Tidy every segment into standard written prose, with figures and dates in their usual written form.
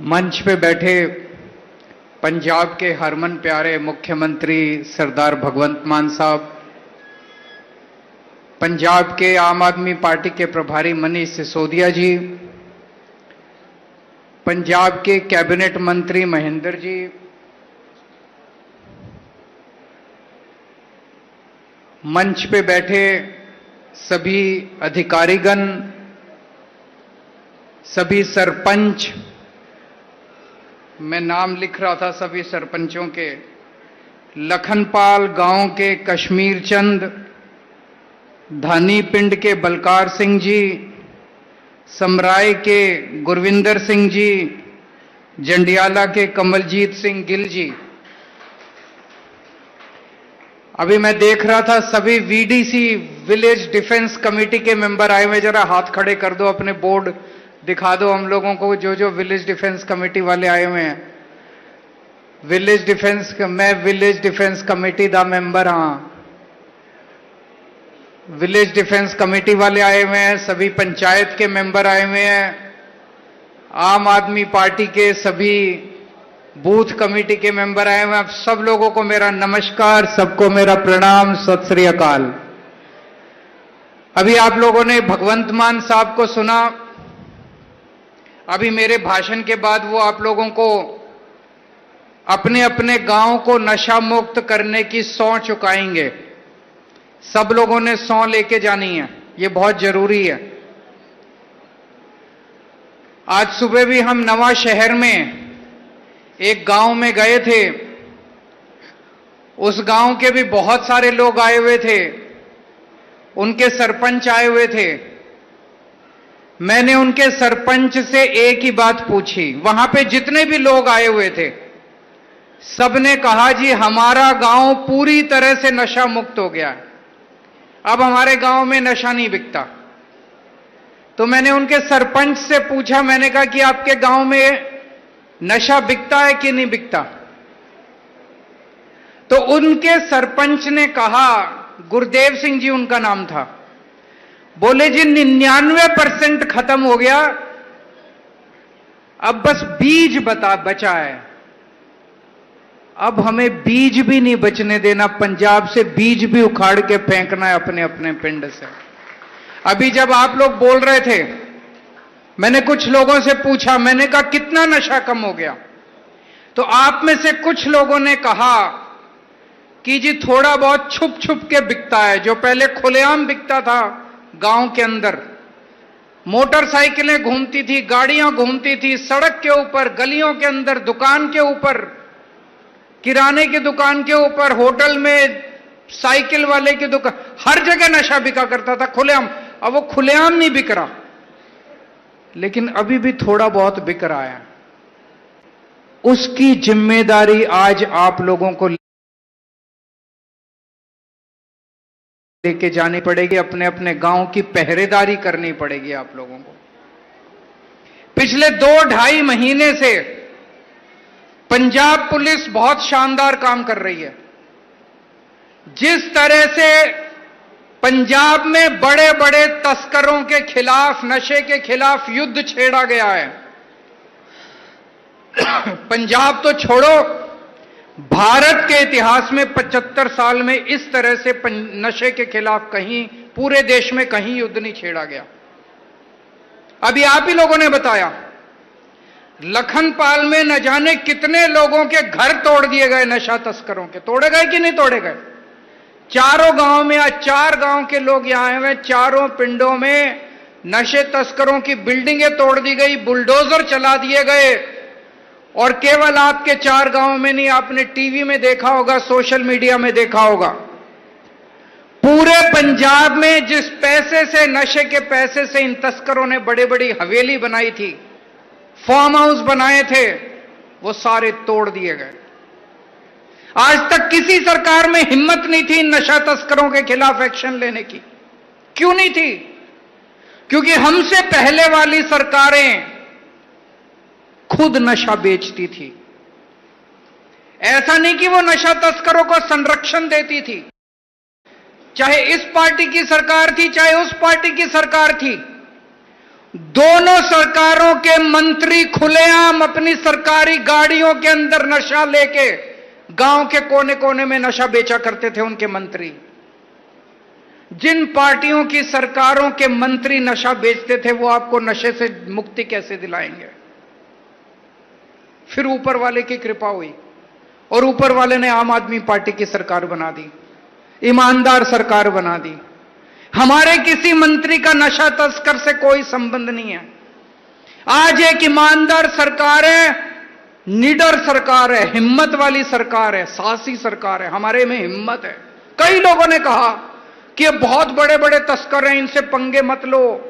मंच पे बैठे पंजाब के हरमन प्यारे मुख्यमंत्री सरदार भगवंत मान साहब, पंजाब के आम आदमी पार्टी के प्रभारी मनीष सिसोदिया जी, पंजाब के कैबिनेट मंत्री महेंद्र जी, मंच पे बैठे सभी अधिकारीगण, सभी सरपंच, मैं नाम लिख रहा था सभी सरपंचों के, लखनपाल गांव के कश्मीर चंद, धानी पिंड के बलकार सिंह जी, समराय के गुरविंदर सिंह जी, जंडियाला के कमलजीत सिंह गिल जी। अभी मैं देख रहा था सभी वीडीसी विलेज डिफेंस कमेटी के मेंबर आए हुए, जरा हाथ खड़े कर दो, अपने बोर्ड दिखा दो हम लोगों को, जो जो विलेज डिफेंस कमेटी वाले आए हुए हैं। मैं विलेज डिफेंस कमेटी दा मेंबर हाँ। विलेज डिफेंस कमेटी वाले आए हुए हैं, सभी पंचायत के मेंबर आए हुए हैं, आम आदमी पार्टी के सभी बूथ कमेटी के मेंबर आए हुए हैं। सब लोगों को मेरा नमस्कार, सबको मेरा प्रणाम, सत श्री अकाल। अभी आप लोगों ने भगवंत मान साहब को सुना। अभी मेरे भाषण के बाद वो आप लोगों को अपने अपने गांव को नशा मुक्त करने की सौं चुकाएंगे। सब लोगों ने सौं लेके जानी है, ये बहुत जरूरी है। आज सुबह भी हम नवा शहर में एक गांव में गए थे। उस गांव के भी बहुत सारे लोग आए हुए थे, उनके सरपंच आए हुए थे। मैंने उनके सरपंच से एक ही बात पूछी, वहां पे जितने भी लोग आए हुए थे सबने कहा जी हमारा गांव पूरी तरह से नशा मुक्त हो गया है, अब हमारे गांव में नशा नहीं बिकता। तो मैंने उनके सरपंच से पूछा, मैंने कहा कि आपके गांव में नशा बिकता है कि नहीं बिकता? तो उनके सरपंच ने कहा, गुरदेव सिंह जी उनका नाम था, बोले जी 99% खत्म हो गया, अब बस बीज बचा है। अब हमें बीज भी नहीं बचने देना, पंजाब से बीज भी उखाड़ के फेंकना है अपने अपने पिंड से। अभी जब आप लोग बोल रहे थे, मैंने कुछ लोगों से पूछा, मैंने कहा कितना नशा कम हो गया? तो आप में से कुछ लोगों ने कहा कि जी थोड़ा बहुत छुप छुप के बिकता है, जो पहले खुलेआम बिकता था गांव के अंदर। मोटरसाइकिलें घूमती थी, गाड़ियां घूमती थी सड़क के ऊपर, गलियों के अंदर, दुकान के ऊपर, किराने की दुकान के ऊपर, होटल में, साइकिल वाले की दुकान, हर जगह नशा बिका करता था खुलेआम। अब वो खुलेआम नहीं बिक रहा, लेकिन अभी भी थोड़ा बहुत बिक रहा है। उसकी जिम्मेदारी आज आप लोगों को लेके जानी पड़ेगी, अपने अपने गांव की पहरेदारी करनी पड़ेगी आप लोगों को। पिछले 2-2.5 महीने से पंजाब पुलिस बहुत शानदार काम कर रही है। जिस तरह से पंजाब में बड़े बड़े तस्करों के खिलाफ, नशे के खिलाफ युद्ध छेड़ा गया है, पंजाब तो छोड़ो, भारत के इतिहास में 75 साल में इस तरह से नशे के खिलाफ कहीं पूरे देश में कहीं युद्ध नहीं छेड़ा गया। अभी आप ही लोगों ने बताया, लखनपाल में न जाने कितने लोगों के घर तोड़ दिए गए नशा तस्करों के। तोड़े गए कि नहीं तोड़े गए? चारों गांव में, आज 4 गांव के लोग यहां आए हुए, चारों पिंडों में नशे तस्करों की बिल्डिंगें तोड़ दी गई, बुलडोजर चला दिए गए। और केवल आपके 4 गांव में नहीं, आपने टीवी में देखा होगा, सोशल मीडिया में देखा होगा, पूरे पंजाब में जिस पैसे से, नशे के पैसे से इन तस्करों ने बड़ी बड़ी हवेली बनाई थी, फार्म हाउस बनाए थे, वो सारे तोड़ दिए गए। आज तक किसी सरकार में हिम्मत नहीं थी नशा तस्करों के खिलाफ एक्शन लेने की। क्यों नहीं थी? क्योंकि हमसे पहले वाली सरकारें खुद नशा बेचती थी। ऐसा नहीं कि वो नशा तस्करों को संरक्षण देती थी, चाहे इस पार्टी की सरकार थी, चाहे उस पार्टी की सरकार थी, दोनों सरकारों के मंत्री खुलेआम अपनी सरकारी गाड़ियों के अंदर नशा लेके गांव के कोने कोने में नशा बेचा करते थे उनके मंत्री। जिन पार्टियों की सरकारों के मंत्री नशा बेचते थे वो आपको नशे से मुक्ति कैसे दिलाएंगे? फिर ऊपर वाले की कृपा हुई और ऊपर वाले ने आम आदमी पार्टी की सरकार बना दी, ईमानदार सरकार बना दी। हमारे किसी मंत्री का नशा तस्कर से कोई संबंध नहीं है। आज एक ईमानदार सरकार है, निडर सरकार है, हिम्मत वाली सरकार है, साहसी सरकार है। हमारे में हिम्मत है। कई लोगों ने कहा कि ये बहुत बड़े बड़े तस्कर हैं, इनसे पंगे मत लो,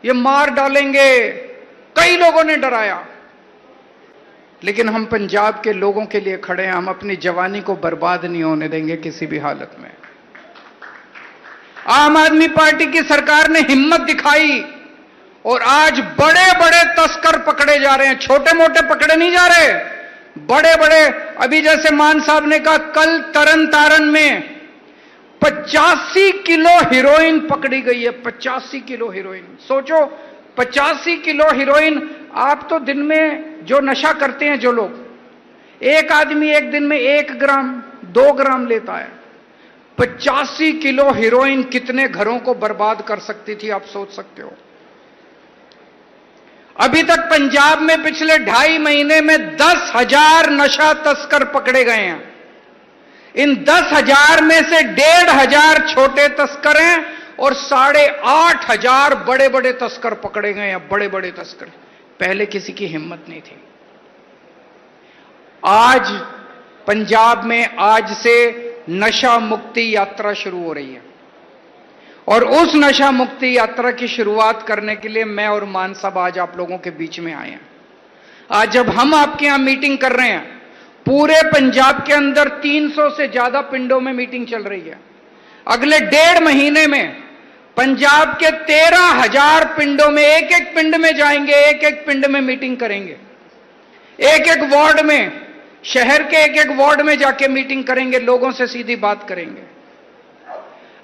ये मार डालेंगे। कई लोगों ने डराया, लेकिन हम पंजाब के लोगों के लिए खड़े हैं। हम अपनी जवानी को बर्बाद नहीं होने देंगे किसी भी हालत में। आम आदमी पार्टी की सरकार ने हिम्मत दिखाई और आज बड़े बड़े तस्कर पकड़े जा रहे हैं। छोटे मोटे पकड़े नहीं जा रहे, बड़े बड़े। अभी जैसे मान साहब ने कहा, कल तरन तारण में 85 किलो हीरोइन पकड़ी गई है। 85 किलो हीरोइन। सोचो, 85 किलो हीरोइन। आप तो दिन में जो नशा करते हैं जो लोग, एक आदमी एक दिन में 1 ग्राम 2 ग्राम लेता है। 85 किलो हीरोइन कितने घरों को बर्बाद कर सकती थी, आप सोच सकते हो। अभी तक पंजाब में पिछले 2.5 महीने में 10,000 नशा तस्कर पकड़े गए हैं। इन 10,000 में से 1,500 छोटे तस्कर हैं और 8,500 बड़े बड़े तस्कर पकड़े गए हैं। बड़े बड़े तस्कर, पहले किसी की हिम्मत नहीं थी। आज पंजाब में आज से नशा मुक्ति यात्रा शुरू हो रही है और उस नशा मुक्ति यात्रा की शुरुआत करने के लिए मैं और मान साहब आज आप लोगों के बीच में आए हैं। आज जब हम आपके यहां मीटिंग कर रहे हैं, पूरे पंजाब के अंदर 300 से ज्यादा पिंडों में मीटिंग चल रही है। अगले 1.5 महीने में पंजाब के 13,000 पिंडों में, एक एक पिंड में जाएंगे, एक एक पिंड में मीटिंग करेंगे। एक एक वार्ड में, शहर के एक एक वार्ड में जाके मीटिंग करेंगे, लोगों से सीधी बात करेंगे।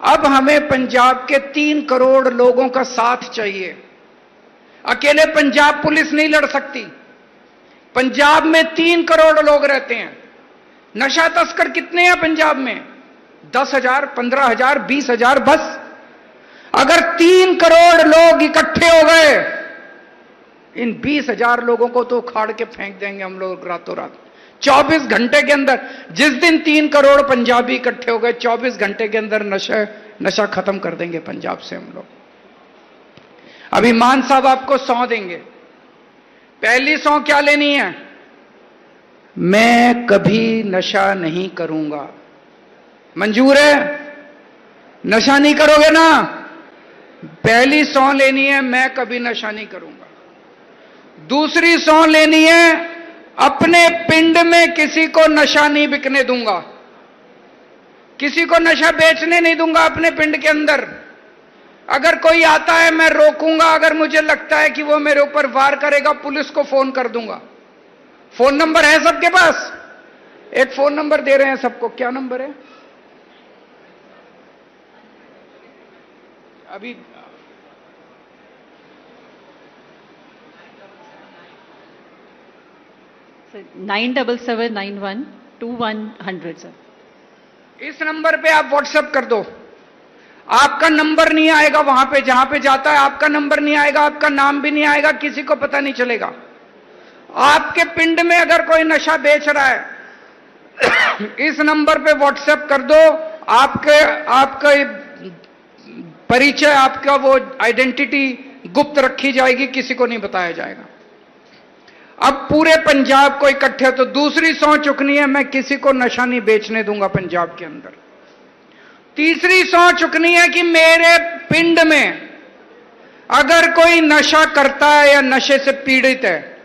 अब हमें पंजाब के 3 करोड़ लोगों का साथ चाहिए। अकेले पंजाब पुलिस नहीं लड़ सकती। पंजाब में 3 करोड़ लोग रहते हैं। नशा तस्कर कितने हैं पंजाब में? 10,000, 15,000, 20,000 बस। अगर 3 करोड़ लोग इकट्ठे हो गए, इन 20,000 लोगों को तो उखाड़ के फेंक देंगे हम लोग रातों रात। 24 घंटे के अंदर, जिस दिन 3 करोड़ पंजाबी इकट्ठे हो गए, 24 घंटे के अंदर नशा खत्म कर देंगे पंजाब से हम लोग। अभी मान साहब आपको 100 देंगे। पहली 100 क्या लेनी है? मैं कभी नशा नहीं करूंगा। मंजूर है? नशा नहीं करोगे ना? पहली 100 लेनी है, मैं कभी नशा नहीं करूंगा। दूसरी 100 लेनी है, अपने पिंड में किसी को नशा नहीं बिकने दूंगा, किसी को नशा बेचने नहीं दूंगा अपने पिंड के अंदर। अगर कोई आता है मैं रोकूंगा। अगर मुझे लगता है कि वो मेरे ऊपर वार करेगा, पुलिस को फोन कर दूंगा। फोन नंबर है सबके पास? एक फोन नंबर दे रहे हैं सबको। क्या नंबर है अभी? 9779121100 सर। इस नंबर पे आप व्हाट्सएप कर दो। आपका नंबर नहीं आएगा वहां पे, जहां पे जाता है आपका नंबर नहीं आएगा, आपका नाम भी नहीं आएगा, किसी को पता नहीं चलेगा। आपके पिंड में अगर कोई नशा बेच रहा है, इस नंबर पे व्हाट्सएप कर दो। आपका परिचय, आपका वो आइडेंटिटी गुप्त रखी जाएगी, किसी को नहीं बताया जाएगा। अब पूरे पंजाब को इकट्ठे, तो दूसरी 100 चुकनी है, मैं किसी को नशा नहीं बेचने दूंगा पंजाब के अंदर। तीसरी 100 चुकनी है कि मेरे पिंड में अगर कोई नशा करता है या नशे से पीड़ित है,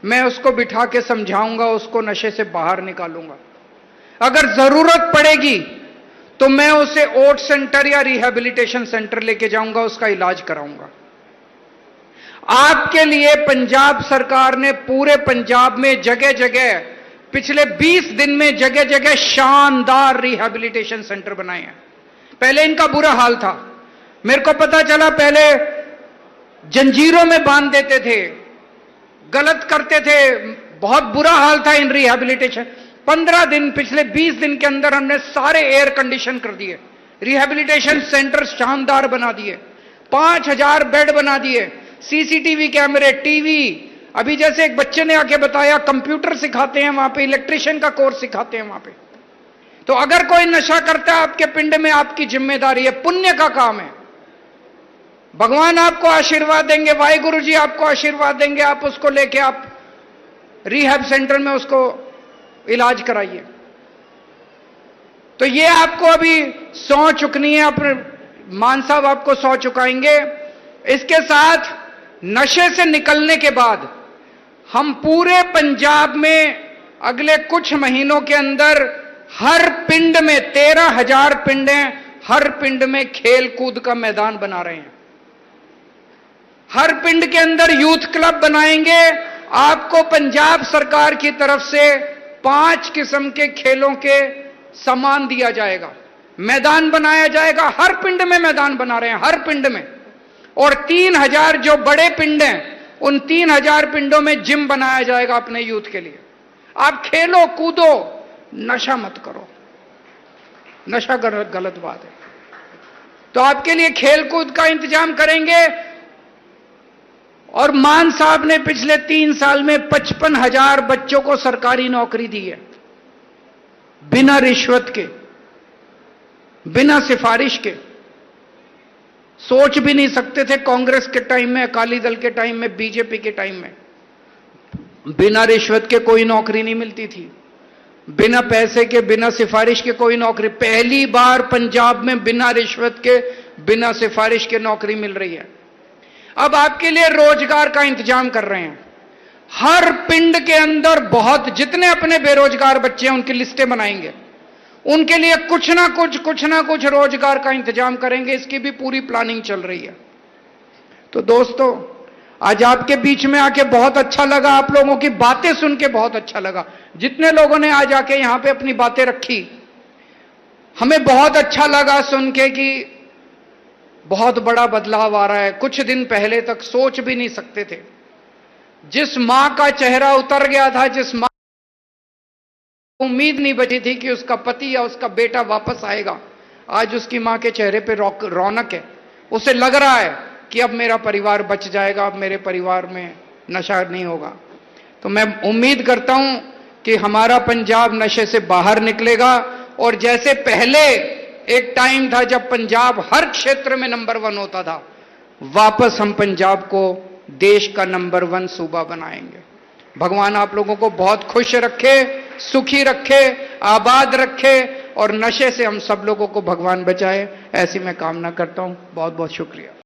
मैं उसको बिठा के समझाऊंगा, उसको नशे से बाहर निकालूंगा। अगर जरूरत पड़ेगी तो मैं उसे ओट सेंटर या रिहैबिलिटेशन सेंटर लेके जाऊंगा, उसका इलाज कराऊंगा। आपके लिए पंजाब सरकार ने पूरे पंजाब में जगह जगह पिछले 20 दिन में जगह जगह शानदार रिहैबिलिटेशन सेंटर बनाए हैं। पहले इनका बुरा हाल था। मेरे को पता चला पहले जंजीरों में बांध देते थे, गलत करते थे, बहुत बुरा हाल था इन रिहैबिलिटेशन। 15 दिन, पिछले 20 दिन के अंदर हमने सारे एयर कंडीशन कर दिए, रिहैबिलिटेशन सेंटर शानदार बना दिए, 5000 बेड बना दिए, सीसीटीवी कैमरे, टीवी। अभी जैसे एक बच्चे ने आके बताया, कंप्यूटर सिखाते हैं वहां पे, इलेक्ट्रिशियन का कोर्स सिखाते हैं वहां पे। तो अगर कोई नशा करता है आपके पिंड में, आपकी जिम्मेदारी है, पुण्य का काम है। भगवान आपको आशीर्वाद देंगे, वाहिगुरु जी आपको आशीर्वाद देंगे, आप उसको लेके आप रिहैब सेंटर में उसको इलाज कराइए। तो ये आपको अभी 100 चुकनी है, अपने मान साहब आपको 100 चुकाएंगे। इसके साथ नशे से निकलने के बाद हम पूरे पंजाब में अगले कुछ महीनों के अंदर हर पिंड में 13,000 पिंड हैं, हर पिंड में खेल कूद का मैदान बना रहे हैं। हर पिंड के अंदर यूथ क्लब बनाएंगे। आपको पंजाब सरकार की तरफ से 5 किस्म के खेलों के सामान दिया जाएगा, मैदान बनाया जाएगा। हर पिंड में मैदान बना रहे हैं, हर पिंड में। और 3,000 जो बड़े पिंड हैं, उन 3,000 पिंडों में जिम बनाया जाएगा अपने यूथ के लिए। आप खेलो कूदो, नशा मत करो, नशा गलत बात है। तो आपके लिए खेल कूद का इंतजाम करेंगे। और मान साहब ने पिछले 3 साल में 55,000 बच्चों को सरकारी नौकरी दी है, बिना रिश्वत के, बिना सिफारिश के। सोच भी नहीं सकते थे कांग्रेस के टाइम में, अकाली दल के टाइम में, बीजेपी के टाइम में बिना रिश्वत के कोई नौकरी नहीं मिलती थी, बिना पैसे के, बिना सिफारिश के कोई नौकरी। पहली बार पंजाब में बिना रिश्वत के, बिना सिफारिश के नौकरी मिल रही है। अब आपके लिए रोजगार का इंतजाम कर रहे हैं। हर पिंड के अंदर बहुत, जितने अपने बेरोजगार बच्चे हैं उनकी लिस्टें बनाएंगे, उनके लिए कुछ ना कुछ रोजगार का इंतजाम करेंगे। इसकी भी पूरी प्लानिंग चल रही है। तो दोस्तों, आज आपके बीच में आके बहुत अच्छा लगा, आप लोगों की बातें सुन के बहुत अच्छा लगा। जितने लोगों ने आज आके यहां पे अपनी बातें रखी, हमें बहुत अच्छा लगा सुन के कि बहुत बड़ा बदलाव आ रहा है। कुछ दिन पहले तक सोच भी नहीं सकते थे। जिस मां का चेहरा उतर गया था, जिस मां को उम्मीद नहीं बची थी कि उसका पति या उसका बेटा वापस आएगा, आज उसकी मां के चेहरे पे रौनक है। उसे लग रहा है कि अब मेरा परिवार बच जाएगा, अब मेरे परिवार में नशा नहीं होगा। तो मैं उम्मीद करता हूं कि हमारा पंजाब नशे से बाहर निकलेगा। और जैसे पहले एक टाइम था जब पंजाब हर क्षेत्र में नंबर 1 होता था, वापस हम पंजाब को देश का नंबर 1 सूबा बनाएंगे। भगवान आप लोगों को बहुत खुश रखे, सुखी रखे, आबाद रखे, और नशे से हम सब लोगों को भगवान बचाए, ऐसी मैं कामना करता हूं। बहुत बहुत शुक्रिया।